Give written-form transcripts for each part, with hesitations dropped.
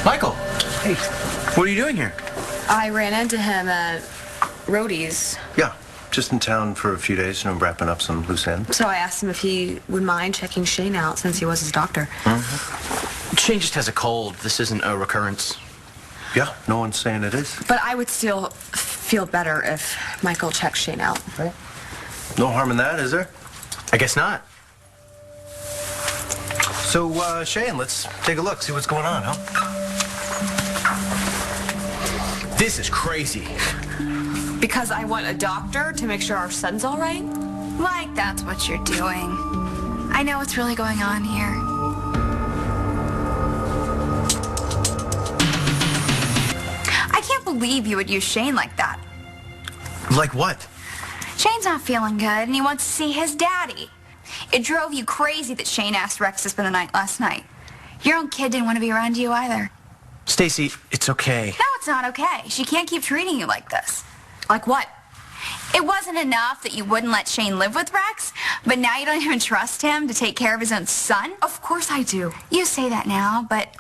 Michael! Hey. What are you doing here? I ran into him at Rhodey's. Yeah, just in town for a few days, wrapping up some loose ends. So I asked him if he would mind checking Shane out since he was his doctor. Shane just has a cold. This isn't a recurrence. Yeah, no one's saying it is. But I would still feel better if Michael checked Shane out. Right. No harm in that, is there? I guess not. So, Shane, let's take a look, see what's going on, huh? This is crazy. Because I want a doctor to make sure our son's all right? Like that's what you're doing. I know what's really going on here. I can't believe you would use Shane like that. Like what? Shane's not feeling good and he wants to see his daddy. It drove you crazy that Shane asked Rex to spend the night last night. Your own kid didn't want to be around you either. Stacy, it's okay. No, it's not okay. She can't keep treating you like this. Like what? It wasn't enough that you wouldn't let Shane live with Rex, but now you don't even trust him to take care of his own son? Of course I do. You say that now, but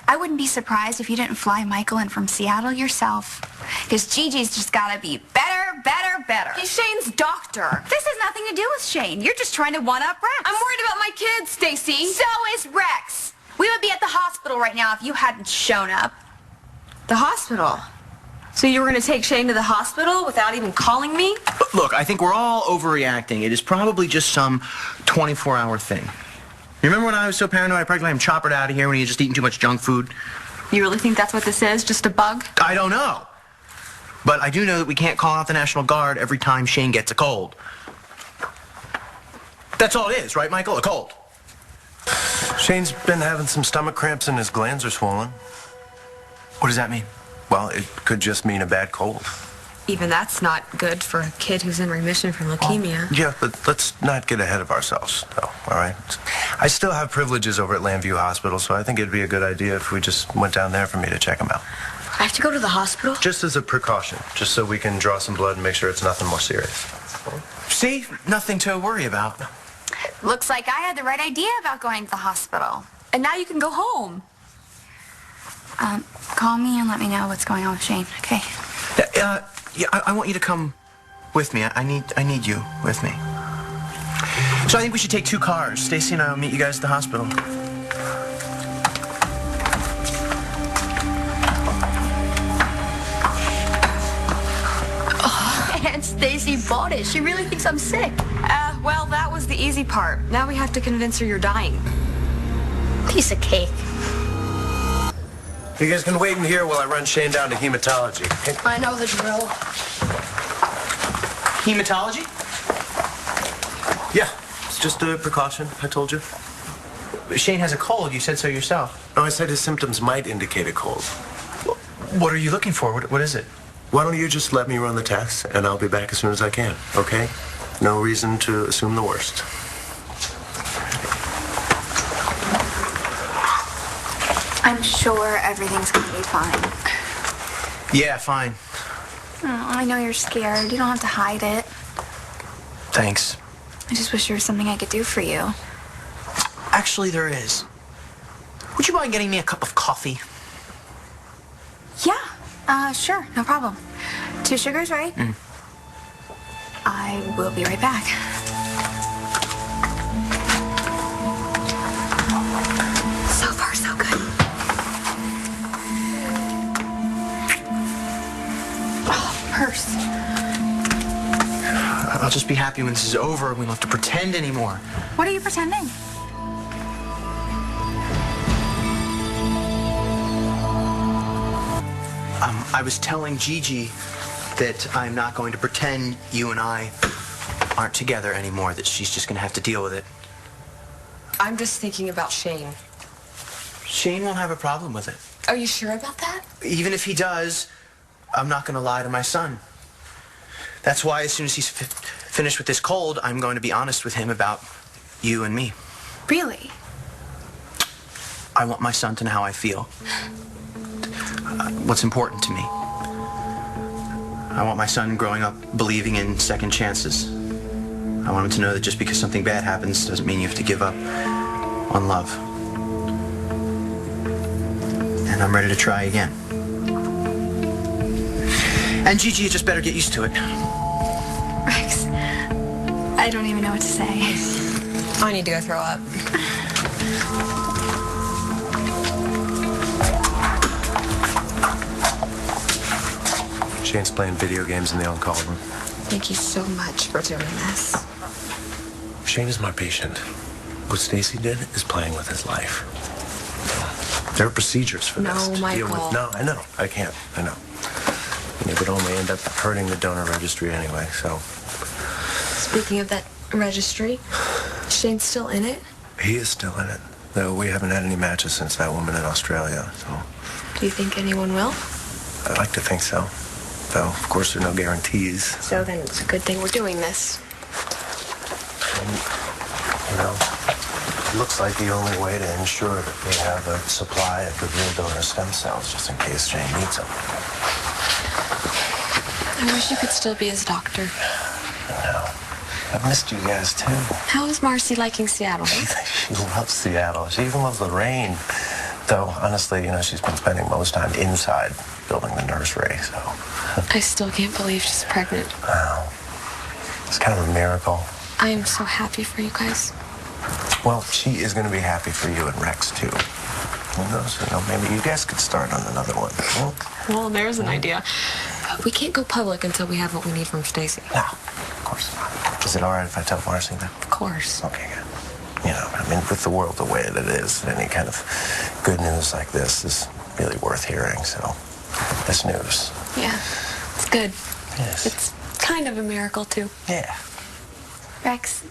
I wouldn't be surprised if you didn't fly Michael in from Seattle yourself. Because Gigi's just gotta be better, better, better. He's Shane's doctor. This has nothing to do with Shane. You're just trying to one-up Rex. I'm worried about my kids, Stacy. So is Rex. We would be at the hospital right now if you hadn't shown up. The hospital? So you were going to take Shane to the hospital without even calling me? Look, I think we're all overreacting. It is probably just some 24-hour thing. You remember when I was so paranoid I practically had him choppered out of here when he had just eaten too much junk food? You really think that's what this is? Just a bug? I don't know. But I do know that we can't call out the National Guard every time Shane gets a cold. That's all it is, right, Michael? A cold. Shane's been having some stomach cramps and his glands are swollen. What does that mean? Well, it could just mean a bad cold. Even that's not good for a kid who's in remission from leukemia. Yeah, but let's not get ahead of ourselves, though, all right? I still have privileges over at Landview Hospital, so I think it'd be a good idea if we just went down there for me to check him out. I have to go to the hospital? Just as a precaution, just so we can draw some blood and make sure it's nothing more serious. See? Nothing to worry about. Looks like I had the right idea about going to the hospital. And now you can go home. Call me and let me know what's going on with Shane, okay? Yeah, I want you to come with me. I need you with me. So I think we should take 2 cars. Stacy and I will meet you guys at the hospital. And Stacy bought it. She really thinks I'm sick. Well, that was the easy part. Now we have to convince her you're dying. Piece of cake. You guys can wait in here while I run Shane down to hematology. Okay? I know the drill. Hematology? Yeah, it's just a precaution, I told you. Shane has a cold. You said so yourself. No, I said his symptoms might indicate a cold. What are you looking for? What is it? Why don't you just let me run the test, and I'll be back as soon as I can, okay? No reason to assume the worst. I'm sure everything's gonna be fine. Yeah, fine. Oh, I know you're scared. You don't have to hide it. Thanks. I just wish there was something I could do for you. Actually, there is. Would you mind getting me a cup of coffee? Yeah, sure, no problem. 2 sugars, right? I will be right back. So far, so good. Oh, purse. I'll just be happy when this is over and we don't have to pretend anymore. What are you pretending? I was telling Gigi that I'm not going to pretend you and I aren't together anymore, that she's just going to have to deal with it. I'm just thinking about Shane. Shane won't have a problem with it. Are you sure about that? Even if he does, I'm not going to lie to my son. That's why as soon as he's finished with this cold, I'm going to be honest with him about you and me. Really? I want my son to know how I feel. What's important to me. I want my son growing up believing in second chances. I want him to know that just because something bad happens doesn't mean you have to give up on love. and I'm ready to try again. And Gigi, you just better get used to it. Rex, I don't even know what to say. I need to go throw up. Shane's playing video games in the on-call room. Thank you so much for doing this. Shane is my patient. What Stacy did is playing with his life. There are procedures for this. No, to deal Michael. with. No, I know. I can't. I know. And it would only end up hurting the donor registry anyway, so. Speaking of that registry, Shane's still in it? He is still in it. Though we haven't had any matches since that woman in Australia, so. Do you think anyone will? I'd like to think so. Though, of course, there are no guarantees. So then it's a good thing we're doing this. You know, it looks like the only way to ensure that we have a supply of the real donor stem cells, just in case Shane needs them. I wish you could still be his doctor. I know. I've missed you guys, too. How is Marcy liking Seattle? She loves Seattle. She even loves the rain. Though, honestly, she's been spending most time inside building the nursery, so. I still can't believe she's pregnant. Wow. It's kind of a miracle. I am so happy for you guys. Well, she is going to be happy for you and Rex, too. Who knows? Maybe you guys could start on another one. Well, there's an idea. We can't go public until we have what we need from Stacy. No, of course not. Is it all right if I tell Marcy that? Of course. Okay, good. With the world the way that it is, any kind of good news like this is really worth hearing, so it's news. Yeah, it's good. Yes. It's kind of a miracle, too. Yeah. Rex,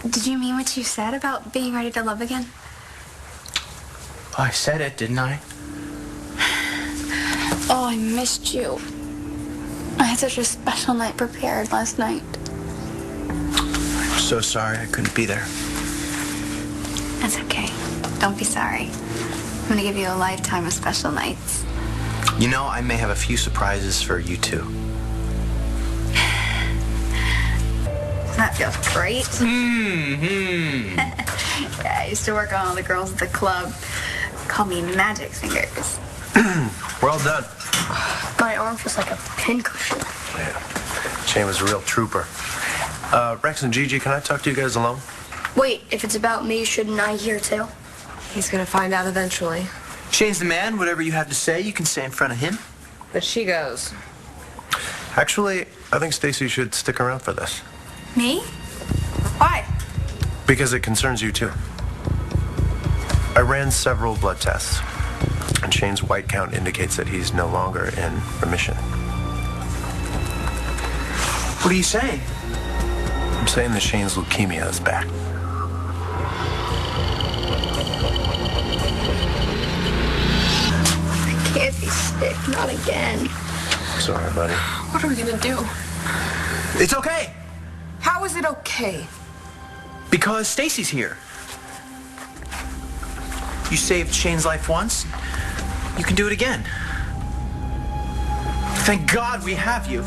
did you mean what you said about being ready to love again? I said it, didn't I? Oh, I missed you. I had such a special night prepared last night. I'm so sorry I couldn't be there. That's okay. Don't be sorry. I'm gonna give you a lifetime of special nights. I may have a few surprises for you, too. That feels great. Mm-hmm. Yeah, I used to work on all the girls at the club. Call me Magic Fingers. Well done. My arm feels like a pincushion. Yeah. Shane was a real trooper. Rex and Gigi, can I talk to you guys alone? Wait, if it's about me, shouldn't I hear too? He's gonna find out eventually. Shane's the man. Whatever you have to say, you can say in front of him. But she goes. Actually, I think Stacy should stick around for this. Me? Why? Because it concerns you, too. I ran several blood tests, and Shane's white count indicates that he's no longer in remission. What are you saying? I'm saying that Shane's leukemia is back. I can't be sick, not again. Sorry, buddy. What are we gonna do? It's okay. How is it okay? Because Stacy's here. You saved Shane's life once. You can do it again. Thank God we have you.